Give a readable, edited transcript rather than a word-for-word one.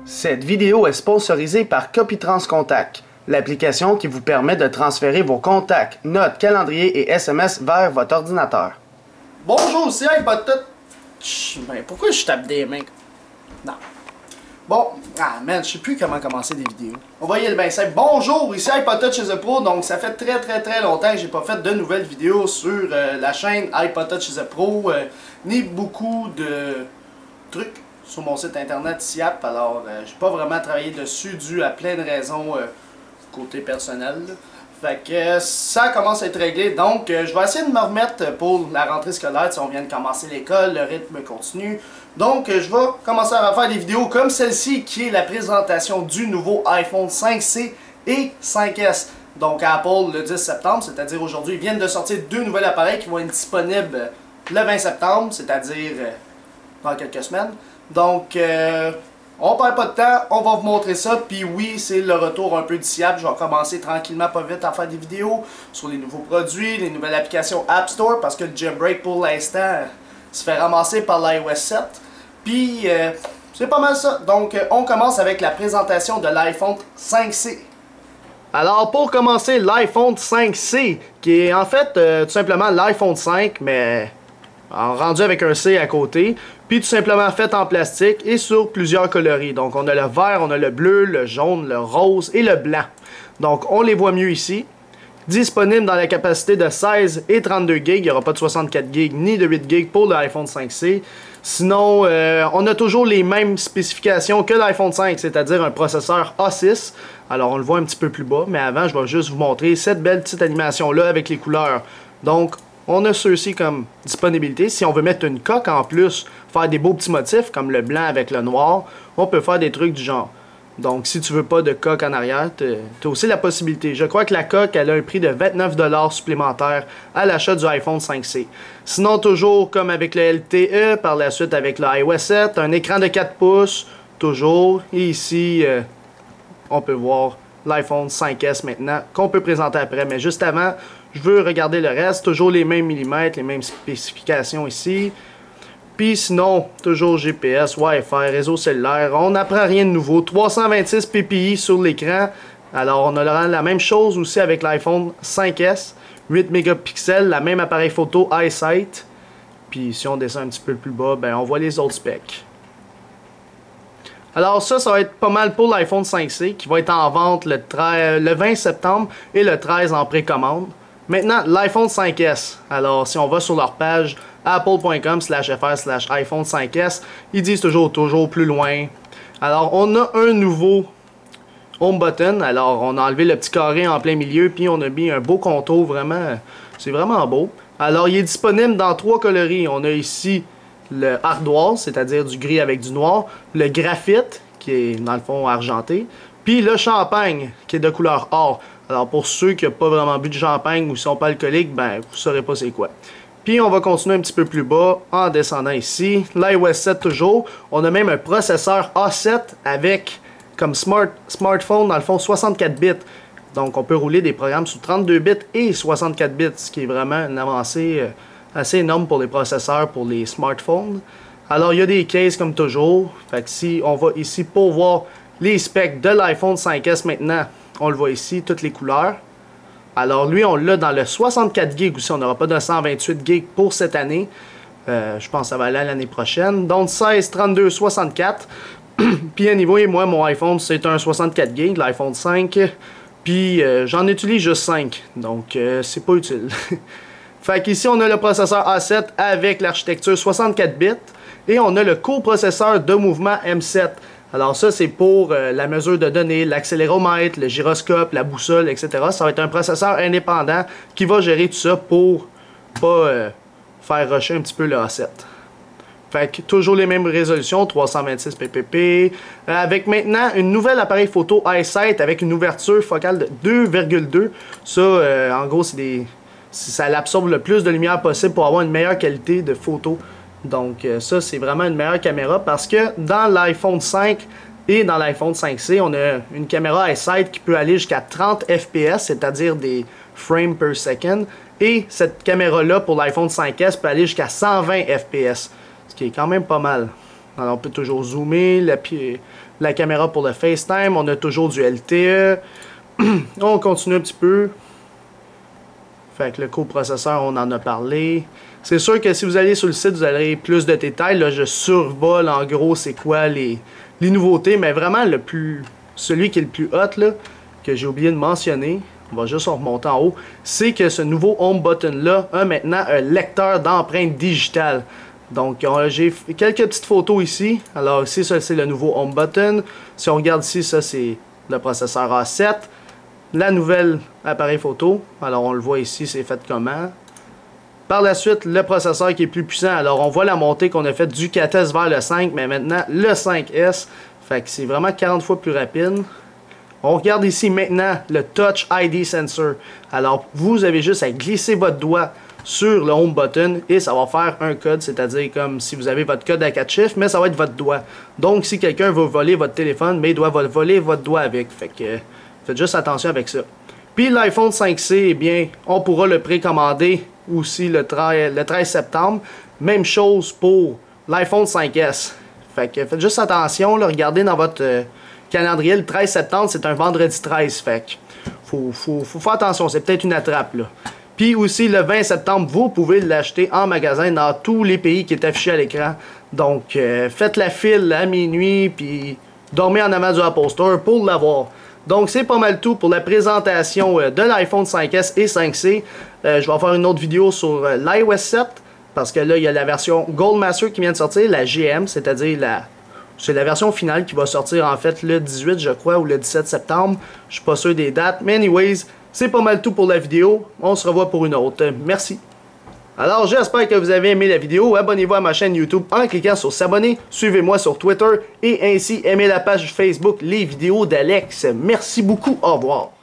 Cette vidéo est sponsorisée par Copytrans Contact, l'application qui vous permet de transférer vos contacts, notes, calendriers et SMS vers votre ordinateur. Bonjour, c'est iPodTouch. Ben, pourquoi je tape des mains? Non. Bon, man, je sais plus comment commencer des vidéos. On va y aller bien simple. Bonjour, ici iPodTouch is a Pro. Donc, ça fait très longtemps que j'ai pas fait de nouvelles vidéos sur la chaîne iPodTouch is a Pro, ni beaucoup de trucs sur mon site internet SIAP. Alors, j'ai pas vraiment travaillé dessus dû à plein de raisons côté personnel. Fait que ça commence à être réglé, donc je vais essayer de me remettre pour la rentrée scolaire. Si on vient de commencer l'école, le rythme continue. Donc je vais commencer à faire des vidéos comme celle-ci qui est la présentation du nouveau iPhone 5C et 5S. Donc à Apple le 10 septembre, c'est-à-dire aujourd'hui, ils viennent de sortir deux nouveaux appareils qui vont être disponibles le 20 septembre, c'est-à-dire dans quelques semaines. Donc on perd pas de temps, on va vous montrer ça, puis oui, c'est le retour un peu du SIAP. Je vais commencer tranquillement, pas vite, à faire des vidéos sur les nouveaux produits, les nouvelles applications App Store, parce que le jailbreak pour l'instant se fait ramasser par l'iOS 7. Puis, c'est pas mal ça. Donc, on commence avec la présentation de l'iPhone 5C. Alors, pour commencer, l'iPhone 5C, qui est en fait tout simplement l'iPhone 5, mais rendu avec un C à côté, puis tout simplement fait en plastique et sur plusieurs coloris. Donc on a le vert, on a le bleu, le jaune, le rose et le blanc. Donc on les voit mieux ici. Disponible dans la capacité de 16 et 32 GB. Il n'y aura pas de 64 GB ni de 8 GB pour l'iPhone 5C. Sinon, on a toujours les mêmes spécifications que l'iPhone 5, c'est-à-dire un processeur A6. Alors on le voit un petit peu plus bas, mais avant je vais juste vous montrer cette belle petite animation-là avec les couleurs. Donc on a ceux-ci comme disponibilité. Si on veut mettre une coque en plus, faire des beaux petits motifs comme le blanc avec le noir, on peut faire des trucs du genre. Donc si tu veux pas de coque en arrière, tu as aussi la possibilité. Je crois que la coque elle a un prix de 29 $ supplémentaire à l'achat du iPhone 5C. Sinon toujours comme avec le LTE, par la suite avec le iOS 7, un écran de 4 pouces, toujours. Et ici, on peut voir l'iPhone 5S maintenant, qu'on peut présenter après. Mais juste avant, je veux regarder le reste. Toujours les mêmes millimètres, les mêmes spécifications ici. Puis sinon, toujours GPS, Wi-Fi, réseau cellulaire. On n'apprend rien de nouveau. 326 ppi sur l'écran. Alors, on aura la même chose aussi avec l'iPhone 5S. 8 mégapixels, la même appareil photo iSight. Puis si on descend un petit peu plus bas, ben on voit les autres specs. Alors ça va être pas mal pour l'iPhone 5C qui va être en vente le 20 septembre et le 13 en précommande. Maintenant, l'iPhone 5S. Alors si on va sur leur page apple.com/fr/iPhone 5S, ils disent toujours plus loin. Alors on a un nouveau home button. Alors on a enlevé le petit carré en plein milieu puis on a mis un beau contour, vraiment, c'est vraiment beau. Alors il est disponible dans 3 coloris. On a ici le ardoise, c'est-à-dire du gris avec du noir, le graphite, qui est dans le fond argenté, puis le champagne, qui est de couleur or. Alors pour ceux qui n'ont pas vraiment bu de champagne ou qui sont pas alcooliques, ben vous saurez pas c'est quoi. Puis on va continuer un petit peu plus bas en descendant ici, l'iOS 7 toujours. On a même un processeur A7 avec comme smartphone dans le fond 64 bits. Donc on peut rouler des programmes sous 32 bits et 64 bits, ce qui est vraiment une avancée assez énorme pour les processeurs, pour les smartphones. Alors il y a des cases comme toujours. Fait que si on va ici pour voir les specs de l'iPhone 5S maintenant, on le voit ici, toutes les couleurs. Alors lui on l'a dans le 64 GB aussi, on n'aura pas de 128 GB pour cette année. Je pense que ça va aller l'année prochaine. Donc 16, 32, 64. Puis anyway, moi mon iPhone c'est un 64 GB, l'iPhone 5. Puis j'en utilise juste 5, donc c'est pas utile. Fait qu'ici, on a le processeur A7 avec l'architecture 64 bits et on a le coprocesseur de mouvement M7. Alors ça, c'est pour la mesure de données, l'accéléromètre, le gyroscope, la boussole, etc. Ça va être un processeur indépendant qui va gérer tout ça pour pas faire rusher un petit peu le A7. Fait que toujours les mêmes résolutions, 326 ppp, avec maintenant une nouvelle appareil photo iSight avec une ouverture focale de 2,2. Ça, en gros, ça l'absorbe le plus de lumière possible pour avoir une meilleure qualité de photo. Donc ça, c'est vraiment une meilleure caméra parce que dans l'iPhone 5 et dans l'iPhone 5C, on a une caméra iSight qui peut aller jusqu'à 30 fps, c'est-à-dire des frames per second. Et cette caméra-là, pour l'iPhone 5S, peut aller jusqu'à 120 fps. Ce qui est quand même pas mal. Alors, on peut toujours zoomer, la caméra pour le FaceTime, on a toujours du LTE. On continue un petit peu. Fait que le coprocesseur, on en a parlé. C'est sûr que si vous allez sur le site, vous aurez plus de détails. Là, je survole en gros c'est quoi les nouveautés, mais vraiment celui qui est le plus hot, là, que j'ai oublié de mentionner, on va juste en remonter en haut, c'est que ce nouveau Home Button-là a maintenant un lecteur d'empreintes digitales. Donc, j'ai quelques petites photos ici. Alors ici, ça c'est le nouveau Home Button. Si on regarde ici, ça c'est le processeur A7. La nouvelle appareil photo. Alors, on le voit ici, c'est fait comment. Par la suite, le processeur qui est plus puissant. Alors, on voit la montée qu'on a faite du 4S vers le 5, mais maintenant, le 5S. Fait que c'est vraiment 40 fois plus rapide. On regarde ici maintenant le Touch ID Sensor. Alors, vous avez juste à glisser votre doigt sur le Home Button et ça va faire un code, c'est-à-dire comme si vous avez votre code à 4 chiffres, mais ça va être votre doigt. Donc, si quelqu'un veut voler votre téléphone, mais il doit voler votre doigt avec. Fait que faites juste attention avec ça. Puis l'iPhone 5C, eh bien, on pourra le précommander aussi le 13 septembre. Même chose pour l'iPhone 5S. Fait que faites juste attention, là, regardez dans votre calendrier, le 13 septembre, c'est un vendredi 13. Fait que faut faire attention, c'est peut-être une attrape, là. Puis aussi, le 20 septembre, vous pouvez l'acheter en magasin dans tous les pays qui est affiché à l'écran. Donc, faites la file à minuit, puis dormez en avant du Apple Store pour l'avoir. Donc, c'est pas mal tout pour la présentation de l'iPhone 5S et 5C. Je vais faire une autre vidéo sur l'iOS 7, parce que là, il y a la version Goldmaster qui vient de sortir, la GM, c'est-à-dire c'est la version finale qui va sortir en fait le 18, je crois, ou le 17 septembre. Je suis pas sûr des dates, mais anyways, c'est pas mal tout pour la vidéo. On se revoit pour une autre. Merci. Alors, j'espère que vous avez aimé la vidéo. Abonnez-vous à ma chaîne YouTube en cliquant sur s'abonner. Suivez-moi sur Twitter et ainsi aimez la page Facebook Les Vidéos d'Alex. Merci beaucoup. Au revoir.